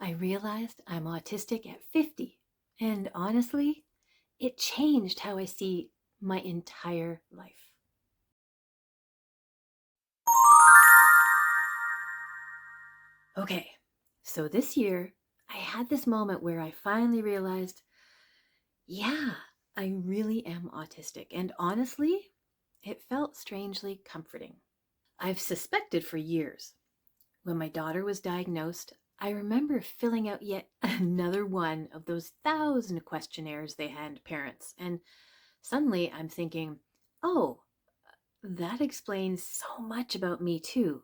I realized I'm autistic at 50, and honestly, it changed how I see my entire life. Okay, so this year, I had this moment where I finally realized, yeah, I really am autistic. And honestly, it felt strangely comforting. I've suspected for years. When my daughter was diagnosed, I remember filling out yet another one of those thousand questionnaires they hand parents. And suddenly I'm thinking, oh, that explains so much about me too.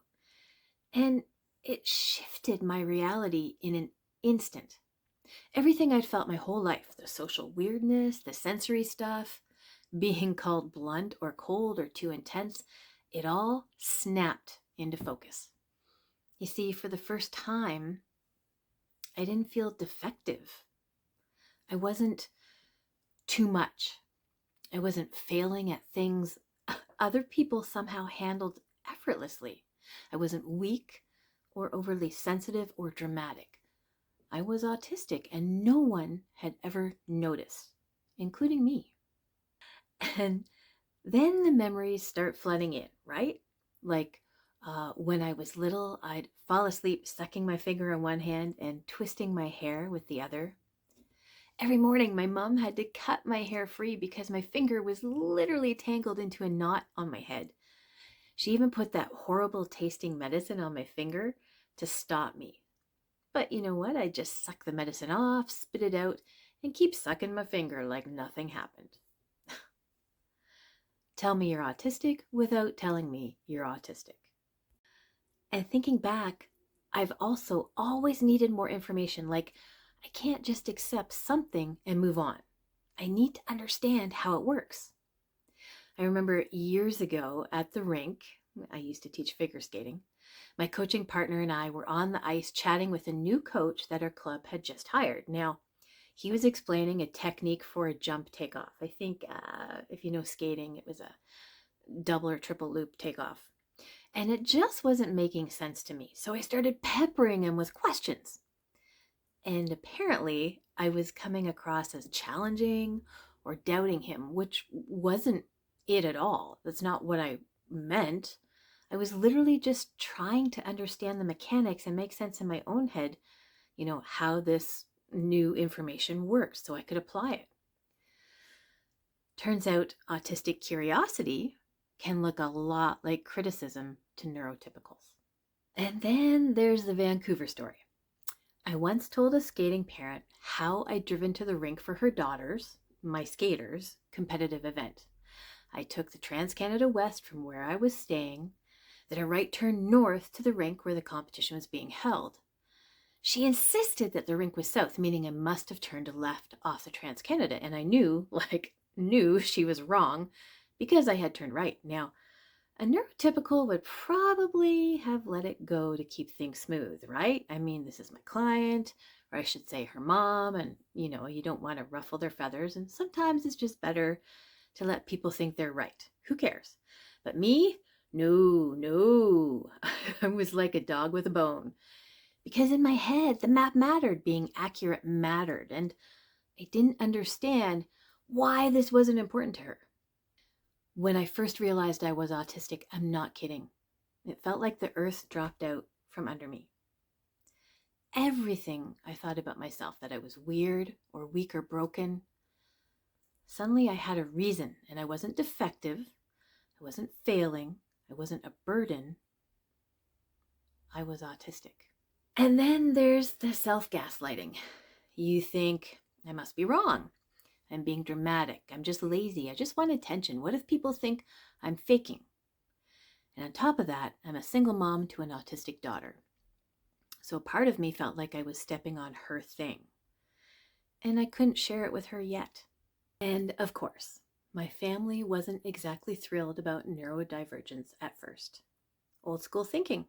And it shifted my reality in an instant. Everything I'd felt my whole life, the social weirdness, the sensory stuff, being called blunt or cold or too intense, it all snapped into focus. You see, for the first time, I didn't feel defective. I wasn't too much. I wasn't failing at things other people somehow handled effortlessly. I wasn't weak or overly sensitive or dramatic. I was autistic and no one had ever noticed, including me. And then the memories start flooding in, right? Like when I was little, I'd fall asleep sucking my finger on one hand and twisting my hair with the other. Every morning, my mom had to cut my hair free because my finger was literally tangled into a knot on my head. She even put that horrible tasting medicine on my finger to stop me. But you know what? I just suck the medicine off, spit it out, and keep sucking my finger like nothing happened. Tell me you're autistic without telling me you're autistic. And thinking back, I've also always needed more information. Like, I can't just accept something and move on. I need to understand how it works. I remember years ago at the rink, I used to teach figure skating. My coaching partner and I were on the ice chatting with a new coach that our club had just hired. Now, he was explaining a technique for a jump takeoff. I think if you know skating, it was a double or triple loop takeoff. And it just wasn't making sense to me. So I started peppering him with questions. And apparently, I was coming across as challenging or doubting him, which wasn't it at all. That's not what I meant. I was literally just trying to understand the mechanics and make sense in my own head, how this new information works so I could apply it. Turns out autistic curiosity can look a lot like criticism to neurotypicals. And then there's the Vancouver story. I once told a skating parent how I'd driven to the rink for her daughter's, my skaters, competitive event. I took the Trans-Canada West from where I was staying, then a right turn north to the rink where the competition was being held. She insisted that the rink was south, meaning I must have turned left off the Trans-Canada, and I knew she was wrong because I had turned right. Now, a neurotypical would probably have let it go to keep things smooth, right? I mean, this is my client, or I should say her mom, and you don't want to ruffle their feathers, and sometimes it's just better to let people think they're right. Who cares? But me, no. I was like a dog with a bone. Because in my head, the map mattered, being accurate mattered, and I didn't understand why this wasn't important to her. When I first realized I was autistic, I'm not kidding. It felt like the earth dropped out from under me. Everything I thought about myself, that I was weird or weak or broken, suddenly I had a reason, and I wasn't defective, I wasn't failing, I wasn't a burden, I was autistic. And then there's the self-gaslighting. You think, I must be wrong. I'm being dramatic. I'm just lazy. I just want attention. What if people think I'm faking? And on top of that, I'm a single mom to an autistic daughter. So part of me felt like I was stepping on her thing. And I couldn't share it with her yet. And of course, my family wasn't exactly thrilled about neurodivergence at first. Old school thinking.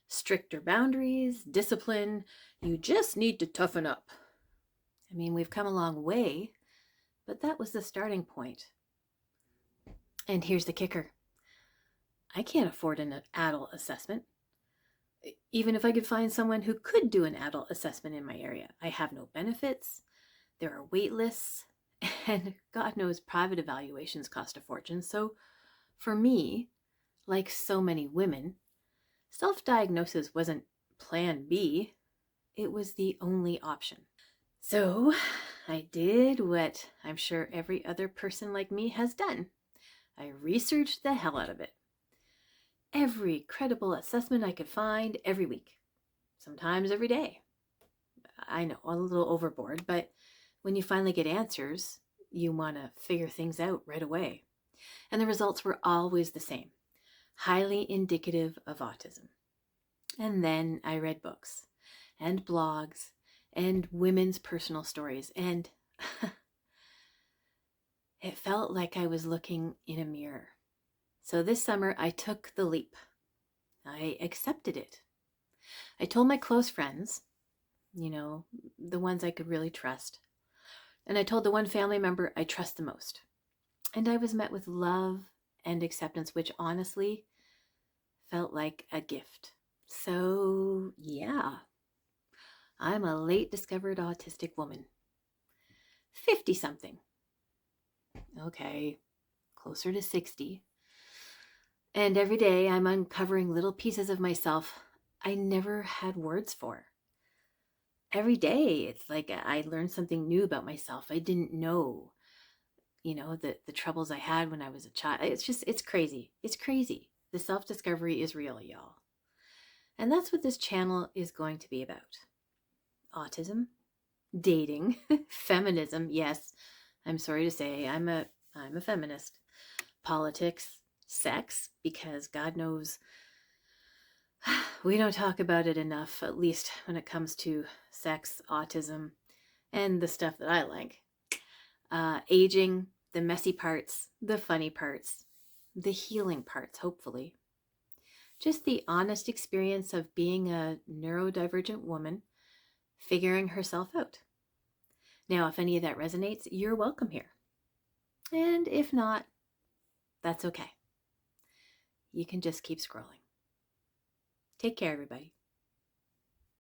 Stricter boundaries, discipline. You just need to toughen up. I mean, we've come a long way, but that was the starting point. And here's the kicker. I can't afford an adult assessment. even if I could find someone who could do an adult assessment in my area. I have no benefits, there are wait lists, and God knows private evaluations cost a fortune. So for me, like so many women, self-diagnosis wasn't plan B, it was the only option. So I did what I'm sure every other person like me has done. I researched the hell out of it. Every credible assessment I could find every week, sometimes every day. I know, a little overboard, but when you finally get answers, you want to figure things out right away. And the results were always the same, highly indicative of autism. And then I read books and blogs and women's personal stories, and it felt like I was looking in a mirror. So this summer, I took the leap. I accepted it. I told my close friends, the ones I could really trust, and I told the one family member I trust the most. And I was met with love and acceptance, which honestly felt like a gift. So, yeah, I'm a late discovered autistic woman. 50-something. Okay, closer to 60. And every day I'm uncovering little pieces of myself I never had words for. Every day it's like I learned something new about myself I didn't know. The troubles I had when I was a child. It's crazy. It's crazy. The self-discovery is real, y'all. And that's what this channel is going to be about. Autism, dating, feminism. Yes, I'm sorry to say I'm a feminist. Politics, sex, because God knows we don't talk about it enough, at least when it comes to sex, autism, and the stuff that I like. Aging, the messy parts, the funny parts, the healing parts, hopefully. Just the honest experience of being a neurodivergent woman figuring herself out. Now, if any of that resonates, you're welcome here. And if not, that's okay. You can just keep scrolling. Take care, everybody.